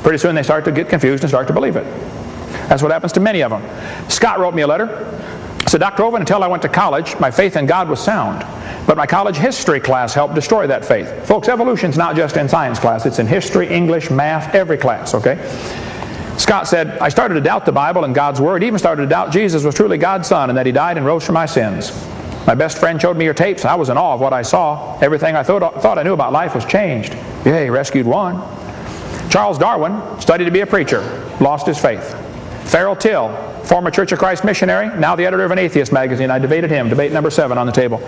Pretty soon they start to get confused and start to believe it. That's what happens to many of them. Scott wrote me a letter. He said, Dr. Hovind, until I went to college, my faith in God was sound. But my college history class helped destroy that faith. Folks, evolution's not just in science class. It's in history, English, math, every class, okay? Scott said, I started to doubt the Bible and God's Word, even started to doubt Jesus was truly God's Son and that He died and rose for my sins. My best friend showed me your tapes, and I was in awe of what I saw. Everything I thought I knew about life was changed. Yeah, he rescued one. Charles Darwin studied to be a preacher, lost his faith. Farrell Till, former Church of Christ missionary, now the editor of an atheist magazine. I debated him, debate number 7 on the table.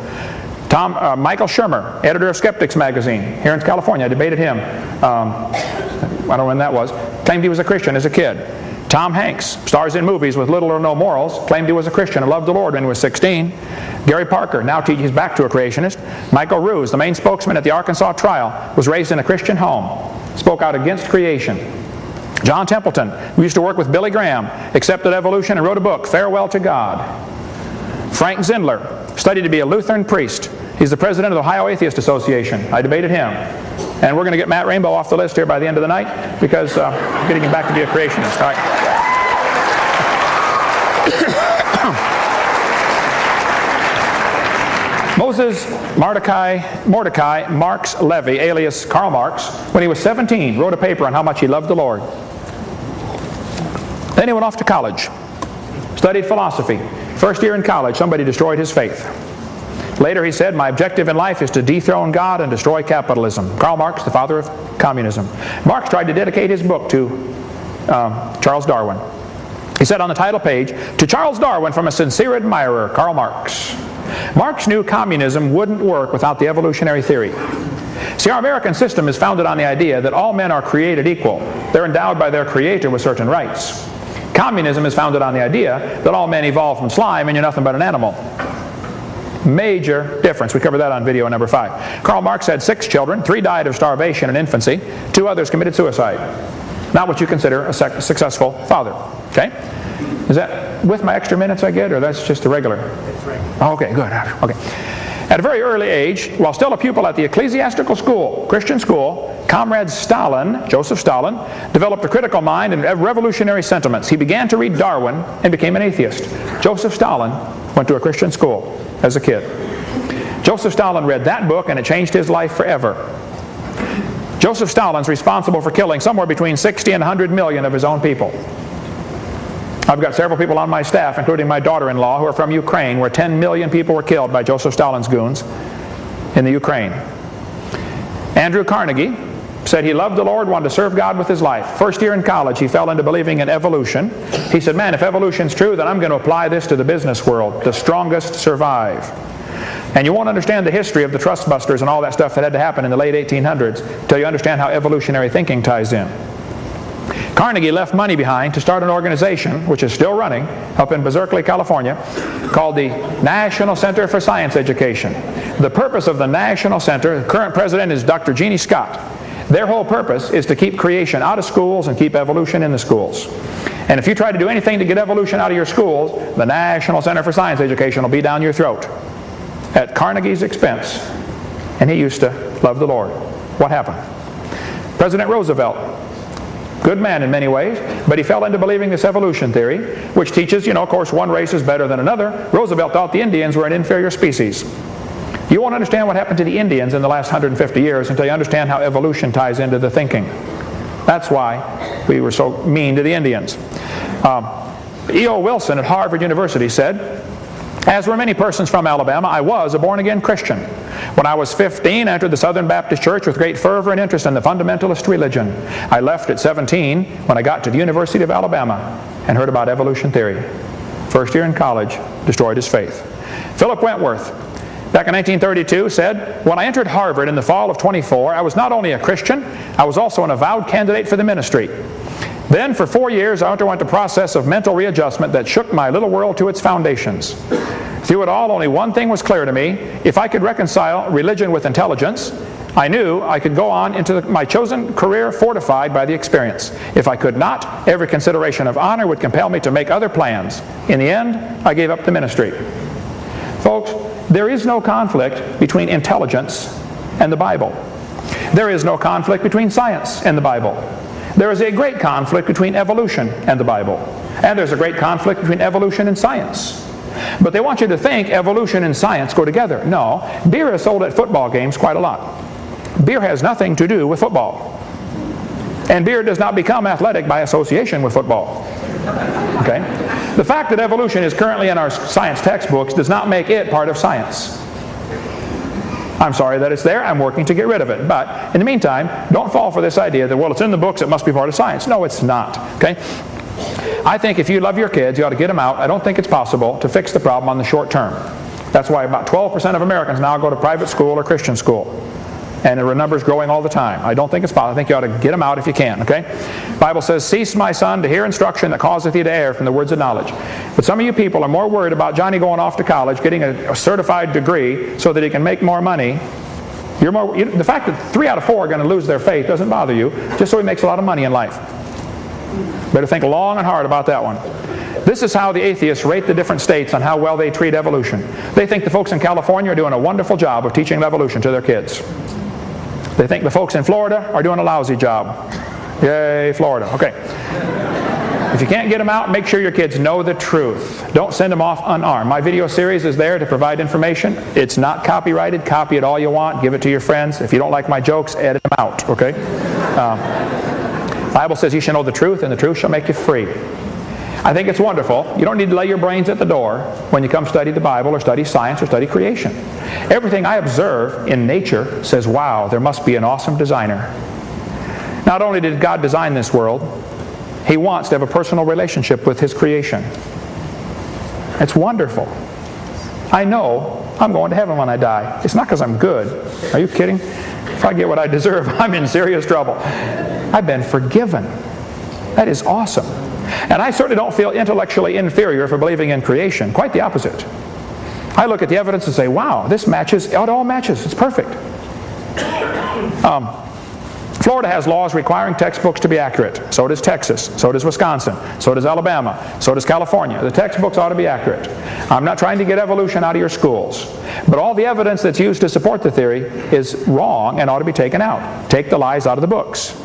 Michael Shermer, editor of Skeptics magazine, here in California. I debated him. I don't know when that was. Claimed he was a Christian as a kid. Tom Hanks, stars in movies with little or no morals, claimed he was a Christian and loved the Lord when he was 16. Gary Parker, now teaches back to a creationist. Michael Ruse, the main spokesman at the Arkansas trial, was raised in a Christian home, spoke out against creation. John Templeton, who used to work with Billy Graham, accepted evolution and wrote a book, Farewell to God. Frank Zindler studied to be a Lutheran priest. He's the president of the Ohio Atheist Association. I debated him. And we're going to get Matt Rainbow off the list here by the end of the night because getting him back to be a creationist. All right. Moses Mordecai Marx Levy, alias Karl Marx, when he was 17, wrote a paper on how much he loved the Lord. Then he went off to college, studied philosophy. First year in college, somebody destroyed his faith. Later he said, my objective in life is to dethrone God and destroy capitalism. Karl Marx, the father of communism. Marx tried to dedicate his book to Charles Darwin. He said on the title page, to Charles Darwin from a sincere admirer, Karl Marx. Marx knew communism wouldn't work without the evolutionary theory. See, our American system is founded on the idea that all men are created equal. They're endowed by their creator with certain rights. Communism is founded on the idea that all men evolved from slime and you're nothing but an animal. Major difference. We covered that on video number 5. Karl Marx had 6 children. 3 died of starvation in infancy. 2 others committed suicide. Not what you consider a successful father. Okay? Is that with my extra minutes I get, or that's just a regular? That's right. Oh, okay, good. Okay. At a very early age, while still a pupil at the ecclesiastical school, Christian school, Comrade Stalin, Joseph Stalin, developed a critical mind and revolutionary sentiments. He began to read Darwin and became an atheist. Joseph Stalin went to a Christian school as a kid. Joseph Stalin read that book and it changed his life forever. Joseph Stalin's responsible for killing somewhere between 60 and 100 million of his own people. I've got several people on my staff, including my daughter-in-law, who are from Ukraine, where 10 million people were killed by Joseph Stalin's goons in the Ukraine. Andrew Carnegie said he loved the Lord, wanted to serve God with his life. First year in college, he fell into believing in evolution. He said, man, if evolution's true, then I'm going to apply this to the business world. The strongest survive. And you won't understand the history of the trust busters and all that stuff that had to happen in the late 1800s until you understand how evolutionary thinking ties in. Carnegie left money behind to start an organization, which is still running, up in Berkeley, California, called the National Center for Science Education. The purpose of the National Center, the current president is Dr. Jeannie Scott. Their whole purpose is to keep creation out of schools and keep evolution in the schools. And if you try to do anything to get evolution out of your schools, the National Center for Science Education will be down your throat at Carnegie's expense. And he used to love the Lord. What happened? President Roosevelt, good man in many ways, but he fell into believing this evolution theory, which teaches, of course, one race is better than another. Roosevelt thought the Indians were an inferior species. You won't understand what happened to the Indians in the last 150 years until you understand how evolution ties into the thinking. That's why we were so mean to the Indians. E.O. Wilson at Harvard University said, as were many persons from Alabama, I was a born-again Christian. When I was 15, I entered the Southern Baptist Church with great fervor and interest in the fundamentalist religion. I left at 17 when I got to the University of Alabama and heard about evolution theory. First year in college, destroyed his faith. Philip Wentworth, back in 1932, said, when I entered Harvard in the fall of 24, I was not only a Christian, I was also an avowed candidate for the ministry. Then, for 4 years, I underwent a process of mental readjustment that shook my little world to its foundations. Through it all, only one thing was clear to me. If I could reconcile religion with intelligence, I knew I could go on into my chosen career fortified by the experience. If I could not, every consideration of honor would compel me to make other plans. In the end, I gave up the ministry. Folks, there is no conflict between intelligence and the Bible. There is no conflict between science and the Bible. There is a great conflict between evolution and the Bible. And there's a great conflict between evolution and science. But they want you to think evolution and science go together. No. Beer is sold at football games quite a lot. Beer has nothing to do with football. And beer does not become athletic by association with football. Okay? The fact that evolution is currently in our science textbooks does not make it part of science. I'm sorry that it's there. I'm working to get rid of it. But in the meantime, don't fall for this idea that, well, it's in the books, it must be part of science. No, it's not. Okay? I think if you love your kids, you ought to get them out. I don't think it's possible to fix the problem on the short term. That's why about 12% of Americans now go to private school or Christian school. And the number's growing all the time. I don't think it's possible. I think you ought to get them out if you can, okay? The Bible says, cease, my son, to hear instruction that causeth thee to err from the words of knowledge. But some of you people are more worried about Johnny going off to college, getting a certified degree so that he can make more money. The fact that 3 out of 4 are going to lose their faith doesn't bother you, just so he makes a lot of money in life. Better think long and hard about that one. This is how the atheists rate the different states on how well they treat evolution. They think the folks in California are doing a wonderful job of teaching evolution to their kids. They think the folks in Florida are doing a lousy job. Yay, Florida. Okay. If you can't get them out, make sure your kids know the truth. Don't send them off unarmed. My video series is there to provide information. It's not copyrighted. Copy it all you want. Give it to your friends. If you don't like my jokes, edit them out. Okay? The Bible says you shall know the truth, and the truth shall make you free. I think it's wonderful. You don't need to lay your brains at the door when you come study the Bible or study science or study creation. Everything I observe in nature says, wow, there must be an awesome designer. Not only did God design this world, He wants to have a personal relationship with His creation. It's wonderful. I know I'm going to heaven when I die. It's not because I'm good. Are you kidding? If I get what I deserve, I'm in serious trouble. I've been forgiven. That is awesome. And I certainly don't feel intellectually inferior for believing in creation. Quite the opposite. I look at the evidence and say, wow, this matches, it all matches. It's perfect. Florida has laws requiring textbooks to be accurate. So does Texas. So does Wisconsin. So does Alabama. So does California. The textbooks ought to be accurate. I'm not trying to get evolution out of your schools. But all the evidence that's used to support the theory is wrong and ought to be taken out. Take the lies out of the books.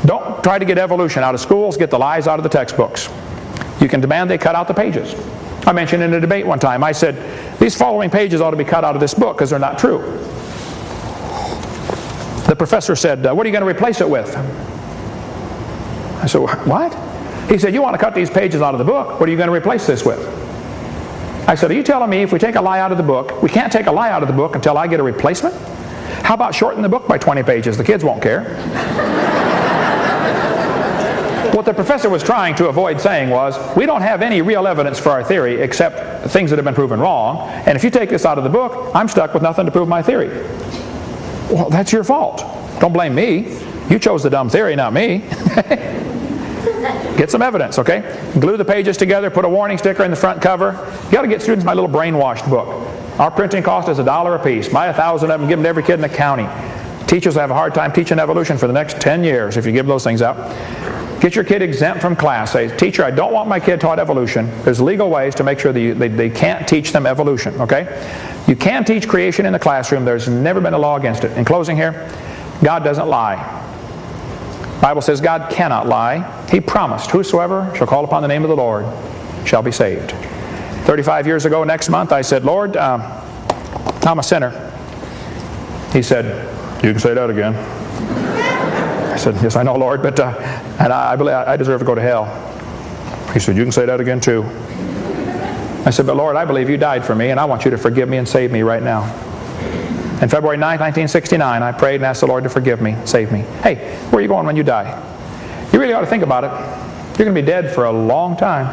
Don't try to get evolution out of schools. Get the lies out of the textbooks. You can demand they cut out the pages. I mentioned in a debate one time, I said, these following pages ought to be cut out of this book because they're not true. The professor said, what are you going to replace it with? I said, what? He said, you want to cut these pages out of the book. What are you going to replace this with? I said, are you telling me if we take a lie out of the book, we can't take a lie out of the book until I get a replacement? How about shorten the book by 20 pages? The kids won't care. What the professor was trying to avoid saying was, we don't have any real evidence for our theory except things that have been proven wrong, and if you take this out of the book, I'm stuck with nothing to prove my theory. Well, that's your fault. Don't blame me. You chose the dumb theory, not me. Get some evidence, okay? Glue the pages together, put a warning sticker in the front cover. You got to get students my little brainwashed book. Our printing cost is $1 a piece. Buy 1,000 of them, give them to every kid in the county. Teachers will have a hard time teaching evolution for the next 10 years if you give those things out. Get your kid exempt from class. Say, teacher, I don't want my kid taught evolution. There's legal ways to make sure that they can't teach them evolution, okay? You can teach creation in the classroom. There's never been a law against it. In closing here, God doesn't lie. The Bible says God cannot lie. He promised, whosoever shall call upon the name of the Lord shall be saved. 35 years ago next month, I said, Lord, I'm a sinner. He said, you can say that again. I said, yes, I know, Lord, but and I believe I deserve to go to hell. He said, you can say that again too. I said, but Lord, I believe you died for me, and I want you to forgive me and save me right now. And February 9th, 1969, I prayed and asked the Lord to forgive me, save me. Hey, where are you going when you die? You really ought to think about it. You're going to be dead for a long time.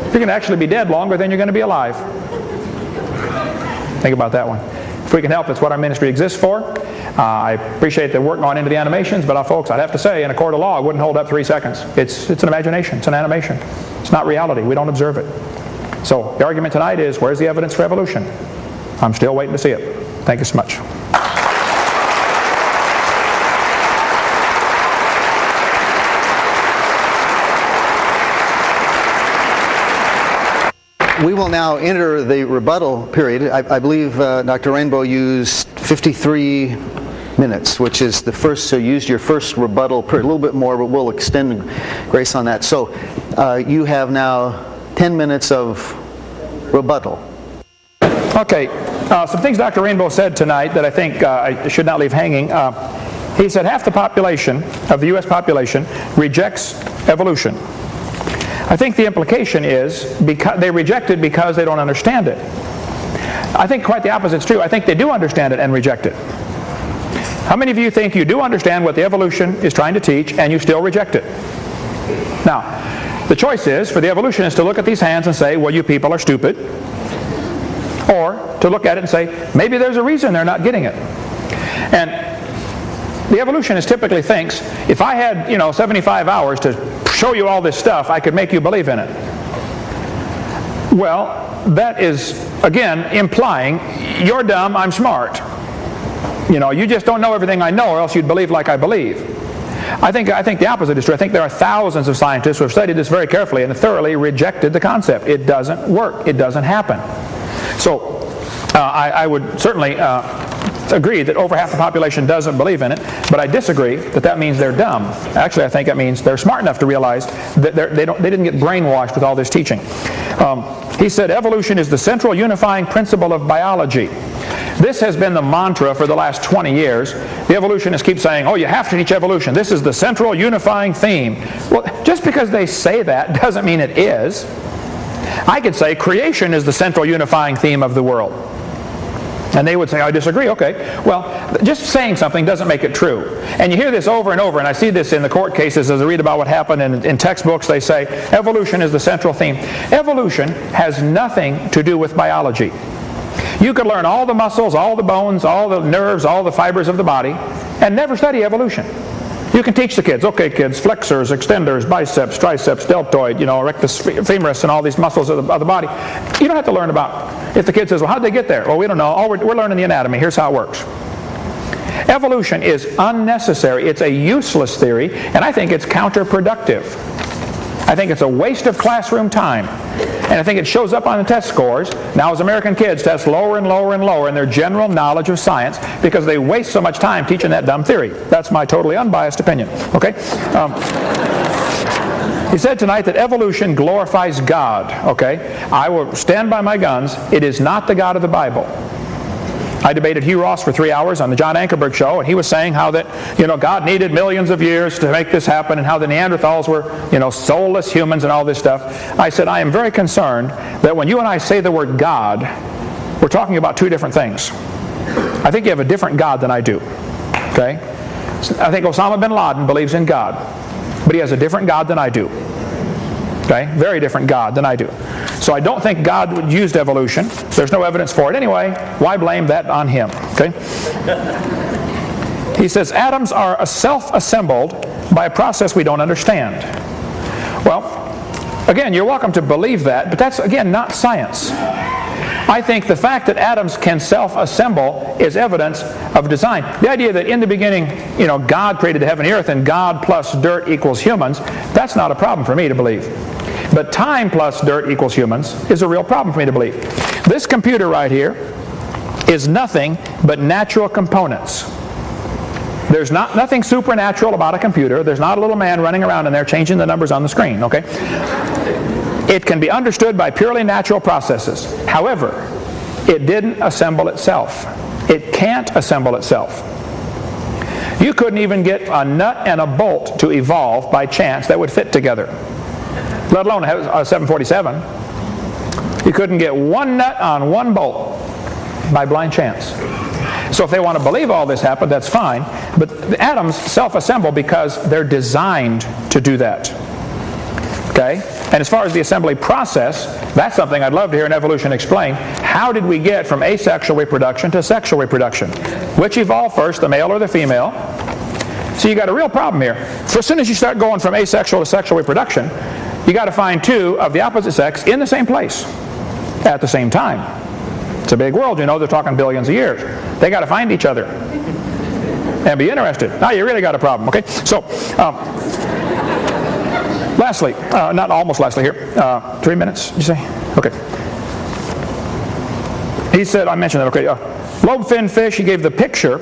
You're going to actually be dead longer than you're going to be alive. Think about that one. If we can help, it's what our ministry exists for. I appreciate the work going into the animations, but folks, I'd have to say, in a court of law, it wouldn't hold up 3 seconds. It's an imagination. It's an animation. It's not reality. We don't observe it. So the argument tonight is, where's the evidence for evolution? I'm still waiting to see it. Thank you so much. We will now enter the rebuttal period. I believe Dr. Rainbow used 53 minutes, which is the first, so use your first rebuttal a little bit more, but we'll extend grace on that. So you have now 10 minutes of rebuttal. Okay, some things Dr. Rainbow said tonight that I think I should not leave hanging. He said half the population of the U.S. population rejects evolution. I think the implication is because they reject it because they don't understand it. I think quite the opposite is true. I think they do understand it and reject it. How many of you think you do understand what the evolution is trying to teach and you still reject it? Now, the choice is for the evolutionist to look at these hands and say, well, you people are stupid. Or to look at it and say, maybe there's a reason they're not getting it. And the evolutionist typically thinks, if I had, 75 hours to show you all this stuff, I could make you believe in it. Well, that is, again, implying you're dumb, I'm smart. You just don't know everything I know, or else you'd believe like I believe. I think the opposite is true. I think there are thousands of scientists who have studied this very carefully and thoroughly rejected the concept. It doesn't work. It doesn't happen. So I would certainly agree that over half the population doesn't believe in it, but I disagree that means they're dumb. Actually, I think it means they're smart enough to realize that they didn't get brainwashed with all this teaching. He said evolution is the central unifying principle of biology. This has been the mantra for the last 20 years. The evolutionists keep saying, oh, you have to teach evolution. This is the central unifying theme. Well, just because they say that doesn't mean it is. I could say creation is the central unifying theme of the world. And they would say, I disagree. Okay, well, just saying something doesn't make it true. And you hear this over and over, and I see this in the court cases as I read about what happened in textbooks. They say, evolution is the central theme. Evolution has nothing to do with biology. You could learn all the muscles, all the bones, all the nerves, all the fibers of the body, and never study evolution. You can teach the kids, okay kids, flexors, extenders, biceps, triceps, deltoid, rectus femoris, and all these muscles of the body. You don't have to learn about, if the kid says, well, how'd they get there? Well, we don't know. We're learning the anatomy. Here's how it works. Evolution is unnecessary. It's a useless theory, and I think it's counterproductive. I think it's a waste of classroom time. And I think it shows up on the test scores. Now as American kids test lower and lower and lower in their general knowledge of science because they waste so much time teaching that dumb theory. That's my totally unbiased opinion. Okay? He said tonight that evolution glorifies God. Okay? I will stand by my guns. It is not the God of the Bible. I debated Hugh Ross for 3 hours on the John Ankerberg show, and he was saying how that, God needed millions of years to make this happen, and how the Neanderthals were, soulless humans and all this stuff. I said, I am very concerned that when you and I say the word God, we're talking about two different things. I think you have a different God than I do. Okay? I think Osama bin Laden believes in God, but he has a different God than I do. Okay? Very different God than I do. So I don't think God used evolution. There's no evidence for it anyway. Why blame that on him? Okay? He says atoms are self-assembled by a process we don't understand. Well, again, you're welcome to believe that, but that's, again, not science. I think the fact that atoms can self-assemble is evidence of design. The idea that in the beginning, God created the heaven and earth and God plus dirt equals humans, that's not a problem for me to believe. But time plus dirt equals humans is a real problem for me to believe. This computer right here is nothing but natural components. There's nothing supernatural about a computer. There's not a little man running around in there changing the numbers on the screen, okay? It can be understood by purely natural processes. However, it didn't assemble itself. It can't assemble itself. You couldn't even get a nut and a bolt to evolve by chance that would fit together, let alone a 747. You couldn't get one nut on one bolt by blind chance. So if they want to believe all this happened, that's fine. But the atoms self-assemble because they're designed to do that. Okay? And as far as the assembly process, that's something I'd love to hear an evolution explain. How did we get from asexual reproduction to sexual reproduction? Which evolved first, the male or the female? So you got a real problem here. So as soon as you start going from asexual to sexual reproduction, you got to find two of the opposite sex in the same place at the same time. It's a big world, they're talking billions of years. They got to find each other and be interested. Now you really got a problem, okay? So, lastly, not almost lastly here, 3 minutes, did you say? Okay. He said, I mentioned that, okay, lobe-finned fish, he gave the picture